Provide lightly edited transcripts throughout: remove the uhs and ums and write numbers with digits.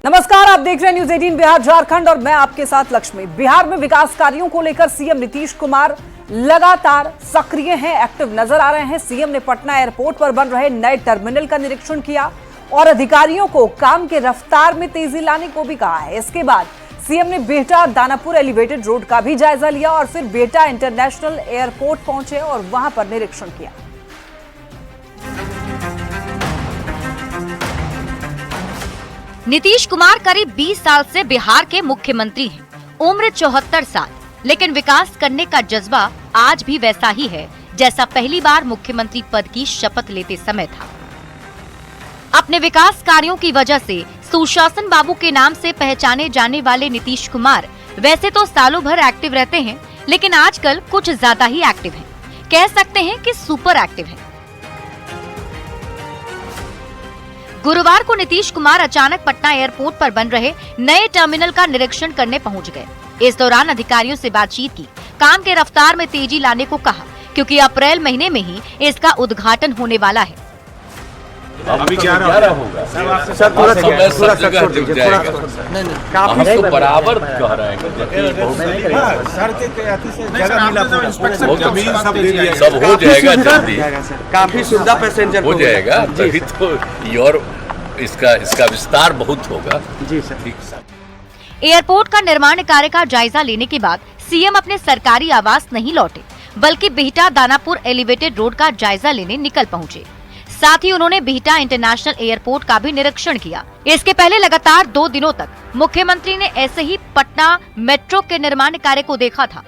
नमस्कार, आप देख रहे हैं न्यूज 18 बिहार झारखंड और मैं आपके साथ लक्ष्मी। बिहार में विकास कार्यों को लेकर सीएम नीतीश कुमार लगातार सक्रिय हैं, एक्टिव नजर आ रहे हैं। सीएम ने पटना एयरपोर्ट पर बन रहे नए टर्मिनल का निरीक्षण किया और अधिकारियों को काम के रफ्तार में तेजी लाने को भी कहा है। इसके बाद सीएम ने बिहटा दानापुर एलिवेटेड रोड का भी जायजा लिया और फिर बिहटा इंटरनेशनल एयरपोर्ट पहुंचे और वहां पर निरीक्षण किया। नीतीश कुमार करीब 20 साल से बिहार के मुख्यमंत्री हैं। उम्र 74 साल, लेकिन विकास करने का जज्बा आज भी वैसा ही है जैसा पहली बार मुख्यमंत्री पद की शपथ लेते समय था। अपने विकास कार्यों की वजह से सुशासन बाबू के नाम से पहचाने जाने वाले नीतीश कुमार वैसे तो सालों भर एक्टिव रहते हैं, लेकिन आजकल कुछ ज्यादा ही एक्टिव हैं। कह सकते हैं कि सुपर एक्टिव हैं। गुरुवार को नीतीश कुमार अचानक पटना एयरपोर्ट पर बन रहे नए टर्मिनल का निरीक्षण करने पहुंच गए। इस दौरान अधिकारियों से बातचीत की, काम के रफ्तार में तेजी लाने को कहा, क्योंकि अप्रैल महीने में ही इसका उद्घाटन होने वाला है। अभी क्या होगा सर? थोड़ा जगह जुट जाएगा। हम तो बराबर कह रहे हैं सब हो जाएगा जल्दी, काफी सुविधा पैसेंजर हो जाएगा, तभी तो और इसका विस्तार बहुत होगा। जी सर। ठीक सर। एयरपोर्ट का निर्माण कार्य का जायजा लेने के बाद सीएम अपने सरकारी आवास नहीं लौटे, बल्कि बिहटा दानापुर एलिवेटेड रोड का जायजा लेने निकल पहुंचे। साथ ही उन्होंने बिहटा इंटरनेशनल एयरपोर्ट का भी निरीक्षण किया। इसके पहले लगातार 2 दिनों तक मुख्यमंत्री ने ऐसे ही पटना मेट्रो के निर्माण कार्य को देखा था।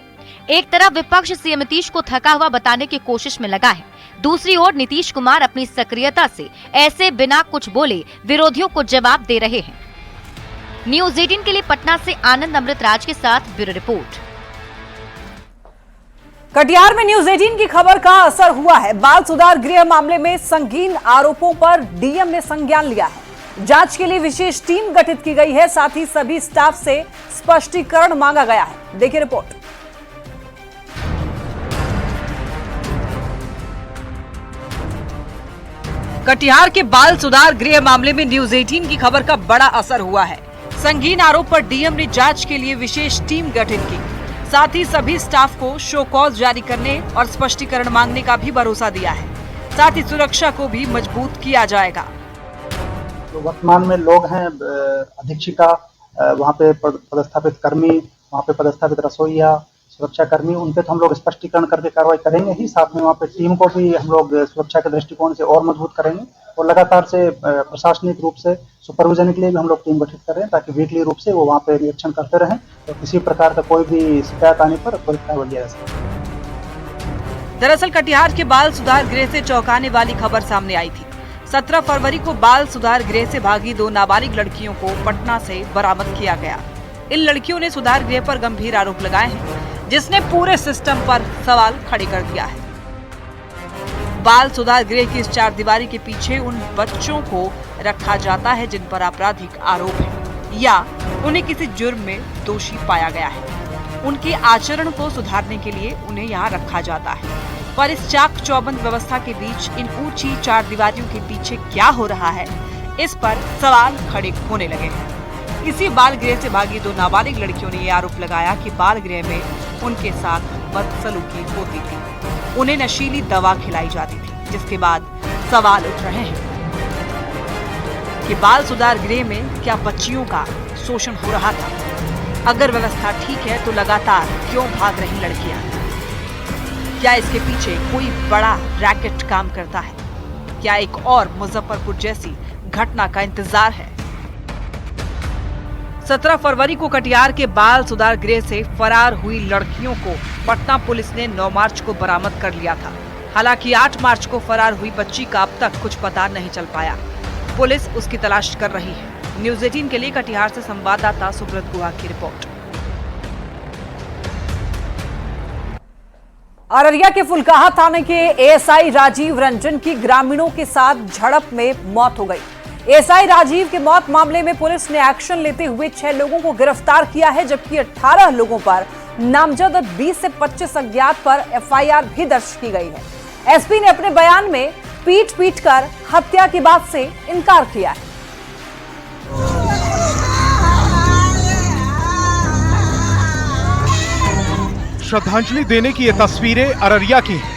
एक तरफ विपक्ष सीएम नीतीश को थका हुआ बताने की कोशिश में लगा है, दूसरी ओर नीतीश कुमार अपनी सक्रियता से ऐसे बिना कुछ बोले विरोधियों को जवाब दे रहे हैं। न्यूज 18 के लिए पटना से आनंद अमृतराज के साथ ब्यूरो रिपोर्ट। कटिहार में न्यूज 18 की खबर का असर हुआ है। बाल सुधार गृह मामले में संगीन आरोपों पर डीएम ने संज्ञान लिया है। जांच के लिए विशेष टीम गठित की गई है, साथ ही सभी स्टाफ से स्पष्टीकरण मांगा गया है। देखिए रिपोर्ट। कटिहार के बाल सुधार गृह मामले में न्यूज 18 की खबर का बड़ा असर हुआ है। संगीन आरोप पर डीएम ने जांच के लिए विशेष टीम गठित की, साथ ही सभी स्टाफ को शो कॉज जारी करने और स्पष्टीकरण मांगने का भी भरोसा दिया है। साथ ही सुरक्षा को भी मजबूत किया जाएगा। तो वर्तमान में लोग हैं अधीक्षिका, वहाँ पे पदस्थापित कर्मी, वहाँ पे पदस्थापित रसोईया, सुरक्षा कर्मी, उन पे तो हम लोग स्पष्टीकरण करके कार्रवाई करेंगे ही। साथ में वहाँ पे टीम को भी हम लोग सुरक्षा के दृष्टिकोण से और मजबूत करेंगे और लगातार से प्रशासनिक रूप से सुपरविजन के लिए भी हम लोग टीम गठित कर रहे हैं, ताकि वीकली रूप से वो वहाँ पे निरीक्षण करते रहें और किसी प्रकार का कोई भी शिकायत आने पर त्वरित कार्रवाई लिया जा सके। दरअसल कटिहार के बाल सुधार गृह से चौंकाने वाली खबर सामने आई थी। 17 फरवरी को बाल सुधार गृह से भागी 2 नाबालिग लड़कियों को पटना से बरामद किया गया। इन लड़कियों ने सुधार गृह पर गंभीर आरोप लगाए हैं, जिसने पूरे सिस्टम पर सवाल खड़े कर दिया है। बाल सुधार गृह की इस चारदीवारी के पीछे उन बच्चों को रखा जाता है जिन पर आपराधिक आरोप है या उन्हें किसी जुर्म में दोषी पाया गया है। उनके आचरण को सुधारने के लिए उन्हें यहाँ रखा जाता है। पर इस चाक चौबंद व्यवस्था के बीच इन ऊंची चारदीवारियों के पीछे क्या हो रहा है, इस पर सवाल खड़े होने लगे हैं। इसी बाल गृह से भागी 2 नाबालिग लड़कियों ने ये आरोप लगाया कि बाल गृह में उनके साथ बदसलूकी होती थी, उन्हें नशीली दवा खिलाई जाती थी, जिसके बाद सवाल उठ रहे हैं कि बाल सुधार गृह में क्या बच्चियों का शोषण हो रहा था? अगर व्यवस्था ठीक है तो लगातार क्यों भाग रही लड़कियां? क्या इसके पीछे कोई बड़ा रैकेट काम करता है? क्या एक और मुजफ्फरपुर जैसी घटना का इंतजार है? 17 फरवरी को कटिहार के बाल सुधार गृह से फरार हुई लड़कियों को पटना पुलिस ने 9 मार्च को बरामद कर लिया था। हालांकि 8 मार्च को फरार हुई बच्ची का अब तक कुछ पता नहीं चल पाया। पुलिस उसकी तलाश कर रही है। न्यूज 18 के लिए कटिहार से संवाददाता सुब्रत गुहा की रिपोर्ट। अररिया के फुलकाहा थाने के एएसआई राजीव रंजन की ग्रामीणों के साथ झड़प में मौत हो गई। एएसआई राजीव की मौत मामले में पुलिस ने एक्शन लेते हुए 6 लोगों को गिरफ्तार किया है, जबकि 18 लोगों पर नामजद और 20 से 25 अज्ञात पर एफआईआर भी दर्ज की गई है। एसपी ने अपने बयान में पीट कर हत्या की बात से इनकार किया है। श्रद्धांजलि देने की ये तस्वीरें अररिया की हैं।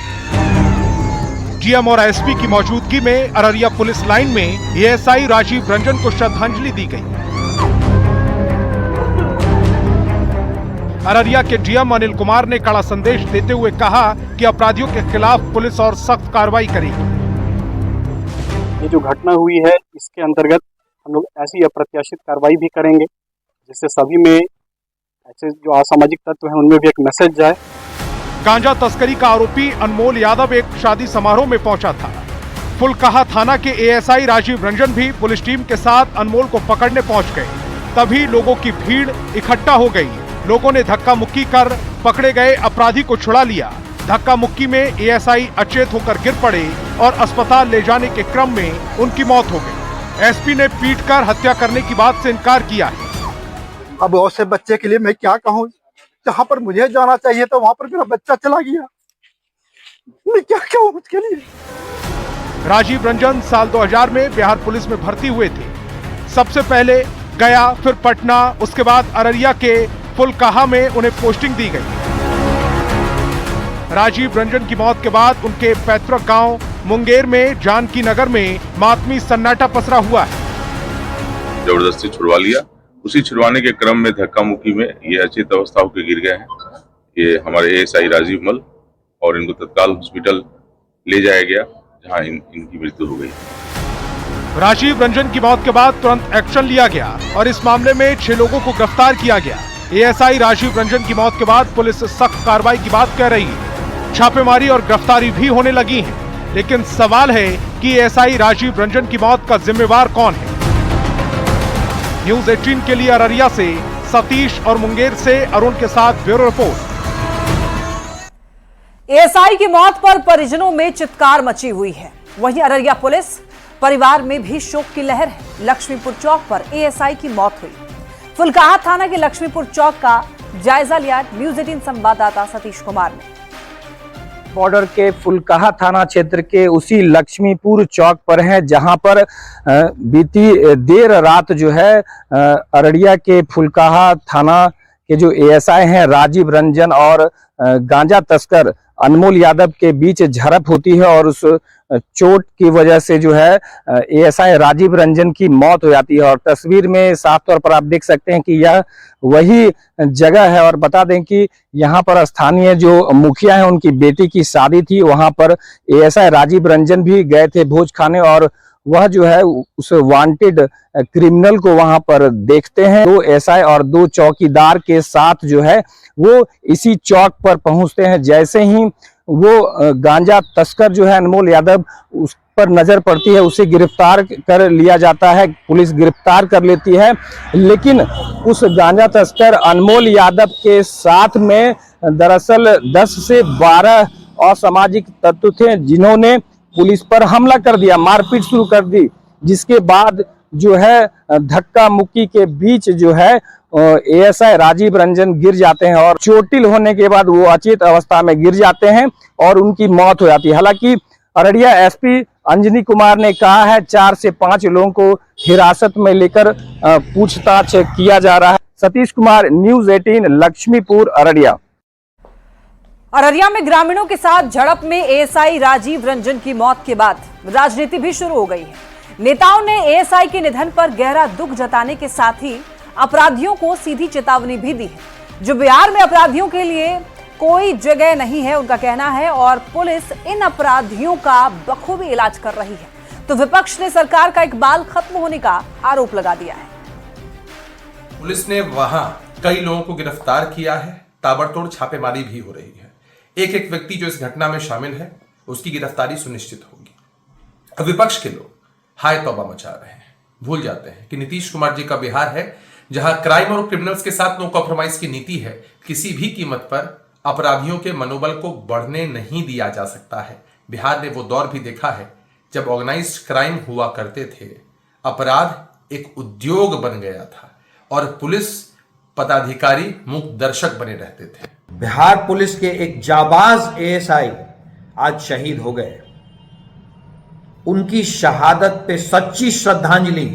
डीएम और एसपी की मौजूदगी में अररिया पुलिस लाइन में एएसआई राजीव रंजन को श्रद्धांजलि दी गई। अररिया के डीएम अनिल कुमार ने कड़ा संदेश देते हुए कहा कि अपराधियों के खिलाफ पुलिस और सख्त कार्रवाई करेगी। ये जो घटना हुई है इसके अंतर्गत हम लोग ऐसी अप्रत्याशित कार्रवाई भी करेंगे जिससे सभी में ऐसे जो असामाजिक तत्व हैं उनमें भी एक मैसेज जाए। गांजा तस्करी का आरोपी अनमोल यादव एक शादी समारोह में पहुंचा था। फुलकाहा थाना के एएसआई राजीव रंजन भी पुलिस टीम के साथ अनमोल को पकड़ने पहुंच गए। तभी लोगों की भीड़ इकट्ठा हो गई। लोगों ने धक्का मुक्की कर पकड़े गए अपराधी को छुड़ा लिया। धक्का मुक्की में एएसआई अचेत होकर गिर पड़े और अस्पताल ले जाने के क्रम में उनकी मौत हो गई। एसपी ने पीटकर हत्या करने की बात से इनकार किया है। अब ऐसे बच्चे के लिए मैं क्या कहूँ, जहाँ पर मुझे जाना चाहिए तो वहाँ पर मेरा बच्चा चला गया, मैं क्या कहूँ उसके लिए। राजीव रंजन साल 2000 में बिहार पुलिस में भर्ती हुए थे। सबसे पहले गया, फिर पटना, उसके बाद अररिया के फुलकाहा में उन्हें पोस्टिंग दी गई। राजीव रंजन की मौत के बाद उनके पैतृक गांव मुंगेर में जानकी नगर में मातमी सन्नाटा पसरा हुआ है। जबरदस्ती छुड़वा लिया। उसी छुड़वाने के क्रम में धक्का मुक्की में ये अचेत अवस्था होकर गिर गए हैं। ये हमारे एएसआई राजीव मल और इनको तत्काल हॉस्पिटल ले जाया गया जहां इनकी मृत्यु हो गई। राजीव रंजन की मौत के बाद तुरंत एक्शन लिया गया और इस मामले में 6 लोगों को गिरफ्तार किया गया। एएसआई राजीव रंजन की मौत के बाद पुलिस सख्त कार्रवाई की बात कह रही है। छापेमारी और गिरफ्तारी भी होने लगी है, लेकिन सवाल है कि एएसआई राजीव रंजन की मौत का जिम्मेवार कौन है। न्यूज़ 18 के लिए अररिया से सतीश और मुंगेर से अरुण के साथ ब्यूरो रिपोर्ट। एएसआई की मौत पर परिजनों में चित्कार मची हुई है। वहीं अररिया पुलिस परिवार में भी शोक की लहर है। लक्ष्मीपुर चौक पर एएसआई की मौत हुई। फुलकाहा थाना के लक्ष्मीपुर चौक का जायजा लिया न्यूज़ 18 संवाददाता सतीश कुमार ने। बॉर्डर के फुलकाहा थाना क्षेत्र के उसी लक्ष्मीपुर चौक पर है जहां पर बीती देर रात जो है अररिया के फुलकाहा थाना के जो एएसआई हैं राजीव रंजन और गांजा तस्कर अनमोल यादव के बीच झड़प होती है और उस चोट की वजह से जो है एएसआई राजीव रंजन की मौत हो जाती है। और तस्वीर में साफ तौर पर आप देख सकते हैं कि यह वही जगह है। और बता दें कि यहाँ पर स्थानीय जो मुखिया हैं उनकी बेटी की शादी थी, वहां पर एएसआई राजीव रंजन भी गए थे भोज खाने और वह जो है उस वांटेड क्रिमिनल को वहां पर देखते हैं। 2 एएसआई और 2 चौकीदार के साथ जो है वो इसी चौक पर पहुंचते हैं। जैसे ही वो गांजा तस्कर जो है अनमोल यादव उस पर नजर पड़ती है, उसे गिरफ्तार कर लिया जाता है। पुलिस गिरफ्तार कर लेती है, लेकिन उस गांजा तस्कर अनमोल यादव के साथ में दरअसल 10 से 12 असामाजिक तत्व थे जिन्होंने पुलिस पर हमला कर दिया, मारपीट शुरू कर दी, जिसके बाद जो है धक्का मुक्की के बीच जो है एएसआई राजीव रंजन गिर जाते हैं और चोटिल होने के बाद वो अचेत अवस्था में गिर जाते हैं और उनकी मौत हो जाती है। हालांकि अररिया एसपी अंजनी कुमार ने कहा है 4 से 5 लोगों को हिरासत में लेकर पूछताछ किया जा रहा है। सतीश कुमार, न्यूज़ 18, लक्ष्मीपुर, अररिया। अररिया में ग्रामीणों के साथ झड़प में एएसआई राजीव रंजन की मौत के बाद राजनीति भी शुरू हो गई है। नेताओं ने एएसआई के निधन पर गहरा दुख जताने के साथ ही अपराधियों को सीधी चेतावनी भी दी है। जो बिहार में अपराधियों के लिए कोई जगह नहीं है उनका कहना है और पुलिस इन अपराधियों का बखूबी इलाज कर रही है, तो विपक्ष ने सरकार का इकबाल खत्म होने का आरोप लगा दिया है। पुलिस ने वहां कई लोगों को गिरफ्तार किया है, ताबड़तोड़ छापेमारी भी हो रही है। एक एक व्यक्ति जो इस घटना में शामिल है उसकी गिरफ्तारी सुनिश्चित होगी। अब विपक्ष के लोग हाय तौबा मचा रहे हैं, भूल जाते हैं कि नीतीश कुमार जी का बिहार है जहां क्राइम और क्रिमिनल्स के साथ नो कॉम्प्रोमाइज की नीति है। किसी भी कीमत पर अपराधियों के मनोबल को बढ़ने नहीं दिया जा सकता है। बिहार ने वो दौर भी देखा है जब ऑर्गेनाइज्ड क्राइम हुआ करते थे, अपराध एक उद्योग बन गया था और पुलिस पदाधिकारी मूक दर्शक बने रहते थे। बिहार पुलिस के एक जाबाज एएसआई आज शहीद हो गए। उनकी शहादत पे सच्ची श्रद्धांजलि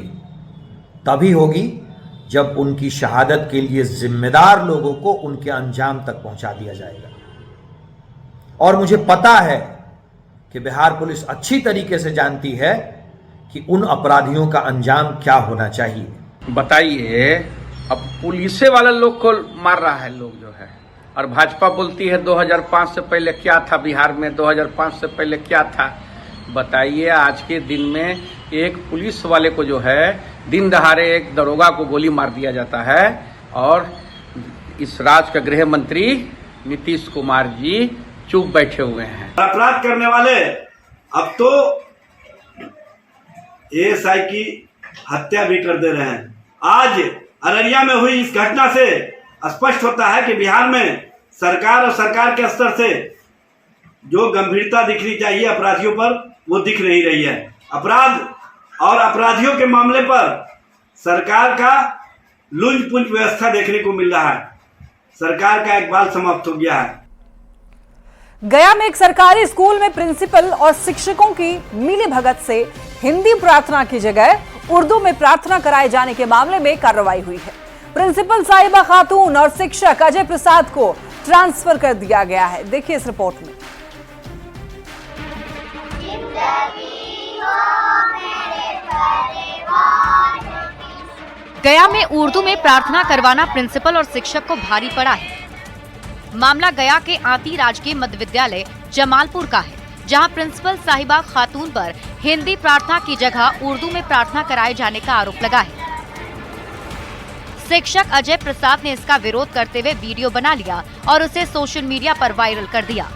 तभी होगी जब उनकी शहादत के लिए जिम्मेदार लोगों को उनके अंजाम तक पहुंचा दिया जाएगा। और मुझे पता है कि बिहार पुलिस अच्छी तरीके से जानती है कि उन अपराधियों का अंजाम क्या होना चाहिए। बताइए, अब पुलिसे वाले लोग को मार रहा है लोग जो है, और भाजपा बोलती है 2005 से पहले क्या था बिहार में, 2005 से पहले क्या था। बताइए, आज के दिन में एक पुलिस वाले को जो है दिन दहाड़े एक दरोगा को गोली मार दिया जाता है, और इस राज्य के गृह मंत्री नीतीश कुमार जी चुप बैठे हुए हैं। अपराध करने वाले अब तो एएसआई की हत्या भी कर दे रहे हैं। आज अररिया में हुई इस घटना से स्पष्ट होता है कि बिहार में सरकार और सरकार के स्तर से जो गंभीरता दिखनी चाहिए अपराधियों पर, वो दिख नहीं रही है। अपराध और अपराधियों के मामले पर सरकार का लुंज पुंज व्यवस्था देखने को मिल रहा है। सरकार का इकबाल समाप्त हो गया है। गया में एक सरकारी स्कूल में प्रिंसिपल और शिक्षकों की मिलीभगत से हिंदी प्रार्थना की जगह उर्दू में प्रार्थना कराए जाने के मामले में कार्रवाई हुई है। प्रिंसिपल साहिबा खातून और शिक्षक अजय प्रसाद को ट्रांसफर कर दिया गया है। देखिए इस रिपोर्ट में। गया में उर्दू में प्रार्थना करवाना प्रिंसिपल और शिक्षक को भारी पड़ा है। मामला गया के आती राजकीय मध्य विद्यालय जमालपुर का है, जहां प्रिंसिपल साहिबा खातून पर हिंदी प्रार्थना की जगह उर्दू में प्रार्थना कराए जाने का आरोप लगा है। शिक्षक अजय प्रसाद ने इसका विरोध करते हुए वीडियो बना लिया और उसे सोशल मीडिया पर वायरल कर दिया।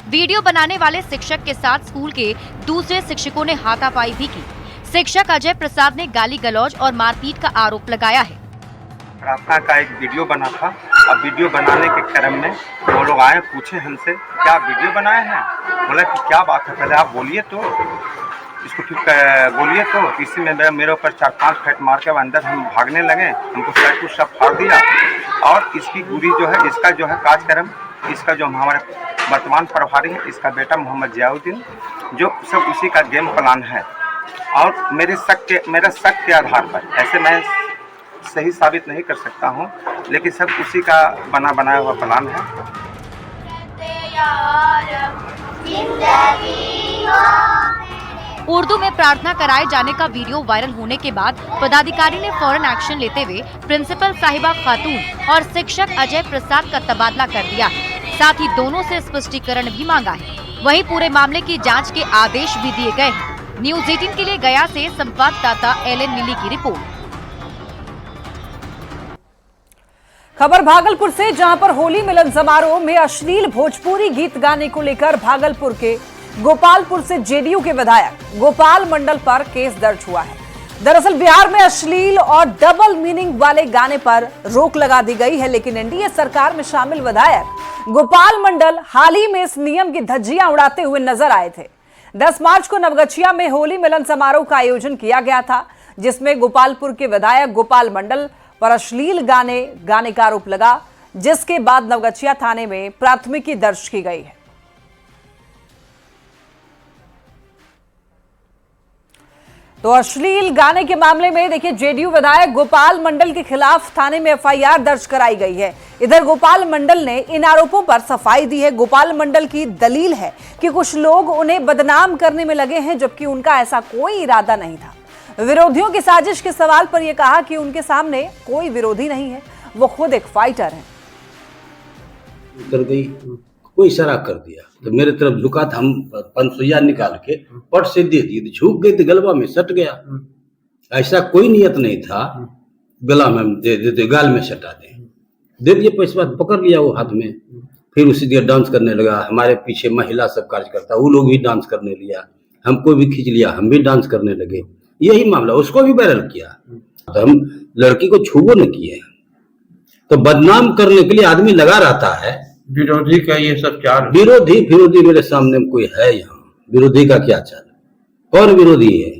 वीडियो बनाने वाले शिक्षक के साथ स्कूल के दूसरे शिक्षकों ने हाथापाई भी की। शिक्षक अजय प्रसाद ने गाली गलौज और मारपीट का आरोप लगाया है। प्रार्थना का एक वीडियो बना था। अब वीडियो बनाने के क्रम में वो लोग आए, पूछे हमसे क्या वीडियो बनाए हैं। बोला कि क्या बात है, पहले आप बोलिए तो, इसको ठीक बोलिए तो। इसी में मेरे ऊपर 4-5 फेंट मार के अंदर हम भागने लगे, हमको शर्ट को सब फाड़ दिया। और इसकी गुरी जो है, इसका जो है कार्यक्रम, इसका जो हमारे वर्तमान प्रभारी है, इसका बेटा मोहम्मद जियाउद्दीन, जो सब उसी का गेम प्लान है। और मेरे शक के आधार पर, ऐसे मैं सही साबित नहीं कर सकता हूं, लेकिन सब उसी का बनाया हुआ प्लान है। उर्दू में प्रार्थना कराए जाने का वीडियो वायरल होने के बाद पदाधिकारी ने फौरन एक्शन लेते हुए प्रिंसिपल साहिबा खातून और शिक्षक अजय प्रसाद का तबादला कर दिया है। साथ ही दोनों से स्पष्टीकरण भी मांगा है। वहीं पूरे मामले की जांच के आदेश भी दिए गए हैं। न्यूज़ 18 के लिए गया से संवाददाता एलन मिली की रिपोर्ट। खबर भागलपुर से, जहां पर होली मिलन समारोह में अश्लील भोजपुरी गीत गाने को लेकर भागलपुर के गोपालपुर से जेडीयू के विधायक गोपाल मंडल पर केस दर्ज हुआ है। दरअसल बिहार में अश्लील और डबल मीनिंग वाले गाने पर रोक लगा दी गई है, लेकिन एनडीए सरकार में शामिल विधायक गोपाल मंडल हाल ही में इस नियम की धज्जियां उड़ाते हुए नजर आए थे। 10 मार्च को नवगछिया में होली मिलन समारोह का आयोजन किया गया था, जिसमें गोपालपुर के विधायक गोपाल मंडल पर अश्लील गाने का आरोप लगा, जिसके बाद नवगछिया थाने में प्राथमिकी दर्ज की गई है। तो अश्लील गाने के मामले में देखिए जेडीयू विधायक गोपाल मंडल के खिलाफ थाने में एफआईआर दर्ज कराई गई है। इधर गोपाल मंडल ने इन आरोपों पर सफाई दी है। गोपाल मंडल की दलील है कि कुछ लोग उन्हें बदनाम करने में लगे हैं, जबकि उनका ऐसा कोई इरादा नहीं था। विरोधियों की साजिश के सवाल पर यह कहा कि उनके सामने कोई विरोधी नहीं है, वो खुद एक फाइटर है। उतर गई, कोई इशारा कर दिया तो मेरे तरफ झुका था, हम पंसुइया निकाल के पट से दे दिए, झुक गई तो गलबा में सट गया। ऐसा कोई नियत नहीं था गला में दे देते, गाल में सटा दे दिए। पैसा पकड़ लिया वो हाथ में, फिर उसी दिन डांस करने लगा। हमारे पीछे महिला सब कार्यकर्ता, वो लोग भी डांस करने लिया, हमको भी खींच लिया, हम भी डांस करने लगे। यही मामला, उसको भी वायरल किया। तो हम लड़की को छूबो न किए, तो बदनाम करने के लिए आदमी लगा रहता है। विरोधी का ये सब चाल, विरोधी मेरे सामने कोई है यहाँ? विरोधी का क्या चाल? कौन विरोधी है?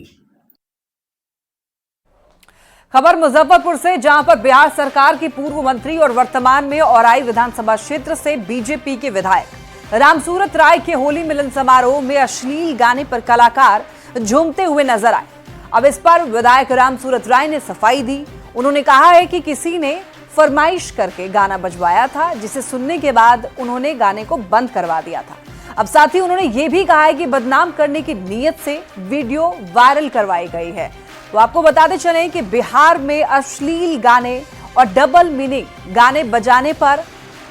खबर मुजफ्फरपुर से, जहां पर बिहार सरकार की पूर्व मंत्री और वर्तमान में औराई विधानसभा क्षेत्र से बीजेपी के विधायक रामसूरत राय के होली मिलन समारोह में अश्लील गाने पर कलाकार झूमते हुए नजर आए। अब इस पर विधायक रामसूरत राय ने सफाई दी। उन्होंने कहा है कि किसी ने फरमाइश करके गाना बजवाया था, जिसे सुनने के बाद उन्होंने गाने को बंद करवा दिया था। अब साथ ही उन्होंने ये भी कहा है कि बदनाम करने की नीयत से वीडियो वायरल करवाई गई है। तो आपको बताते चलें कि बिहार में अश्लील गाने और डबल मीनिंग गाने बजाने पर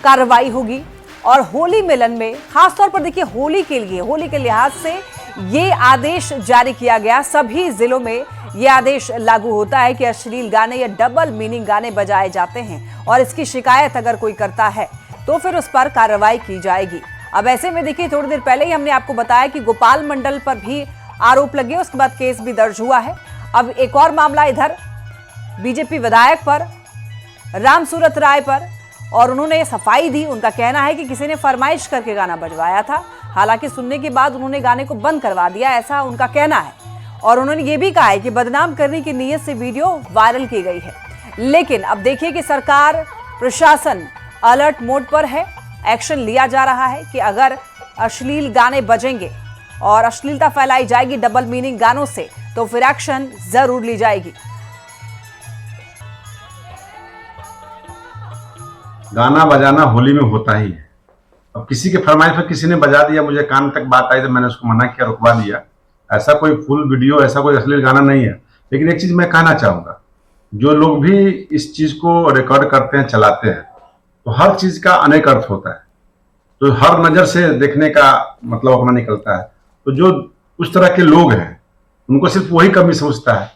कार्रवाई होगी और होली मिलन में खासतौर पर देखिए होली के लिहाज से ये आदेश जारी किया गया। सभी जिलों में ये आदेश लागू होता है कि अश्लील गाने या डबल मीनिंग गाने बजाए जाते हैं और इसकी शिकायत अगर कोई करता है तो फिर उस पर कार्रवाई की जाएगी। अब ऐसे में देखिए थोड़ी देर पहले ही हमने आपको बताया कि गोपाल मंडल पर भी आरोप लगे, उसके बाद केस भी दर्ज हुआ है। अब एक और मामला इधर बीजेपी विधायक पर रामसूरत राय पर, और उन्होंने सफाई दी। उनका कहना है कि किसी ने फरमाइश करके गाना बजवाया था, हालांकि सुनने के बाद उन्होंने गाने को बंद करवा दिया, ऐसा उनका कहना है। और उन्होंने ये भी कहा है कि बदनाम करने की नीयत से वीडियो वायरल की गई है। लेकिन अब देखिए कि सरकार प्रशासन अलर्ट मोड पर है। एक्शन लिया जा रहा है कि अगर अश्लील गाने बजेंगे और अश्लीलता फैलाई जाएगी डबल मीनिंग गानों से, तो फिर एक्शन जरूर ली जाएगी। गाना बजाना होली में होता ही है। अब किसी के फरमाइश पर किसी ने बजा दिया, मुझे कान तक बात आई तो मैंने उसको मना किया, रुकवा दिया। ऐसा कोई फुल वीडियो, ऐसा कोई अश्लील गाना नहीं है। लेकिन एक चीज मैं कहना चाहूंगा, जो लोग भी इस चीज को रिकॉर्ड करते हैं, चलाते हैं, तो हर चीज का अनेक अर्थ होता है। तो हर नजर से देखने का मतलब अपना निकलता है। तो जो उस तरह के लोग हैं उनको सिर्फ वही कमी समझता है।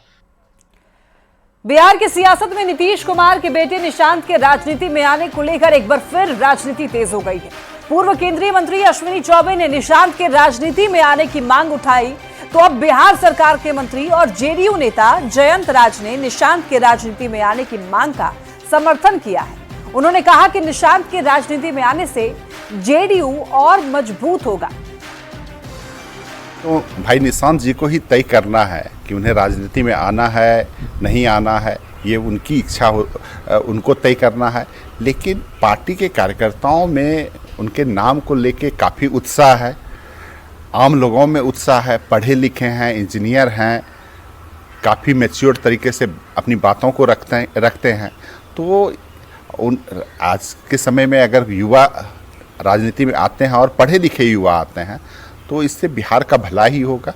बिहार की सियासत में नीतीश कुमार के बेटे निशांत के राजनीति में आने को लेकर एक बार फिर राजनीति तेज हो गई है। पूर्व केंद्रीय मंत्री अश्विनी चौबे ने निशांत के राजनीति में आने की मांग उठाई, तो अब बिहार सरकार के मंत्री और जेडीयू नेता जयंत राज ने निशांत के राजनीति में आने की मांग का समर्थन किया है। उन्होंने कहा कि निशांत के राजनीति में आने से जेडीयू और मजबूत होगा। तो भाई निशांत जी को ही तय करना है कि उन्हें राजनीति में आना है नहीं आना है, ये उनकी इच्छा हो, उनको तय करना है। लेकिन पार्टी के कार्यकर्ताओं में उनके नाम को लेके काफ़ी उत्साह है, आम लोगों में उत्साह है, पढ़े लिखे हैं, इंजीनियर हैं, काफ़ी मैच्योर तरीके से अपनी बातों को रखते हैं। तो आज के समय में अगर युवा राजनीति में आते हैं और पढ़े लिखे युवा आते हैं तो इससे बिहार का भला ही होगा,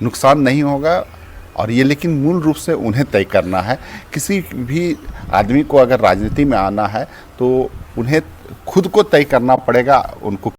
नुकसान नहीं होगा। और ये लेकिन मूल रूप से उन्हें तय करना है। किसी भी आदमी को अगर राजनीति में आना है तो उन्हें खुद को तय करना पड़ेगा, उनको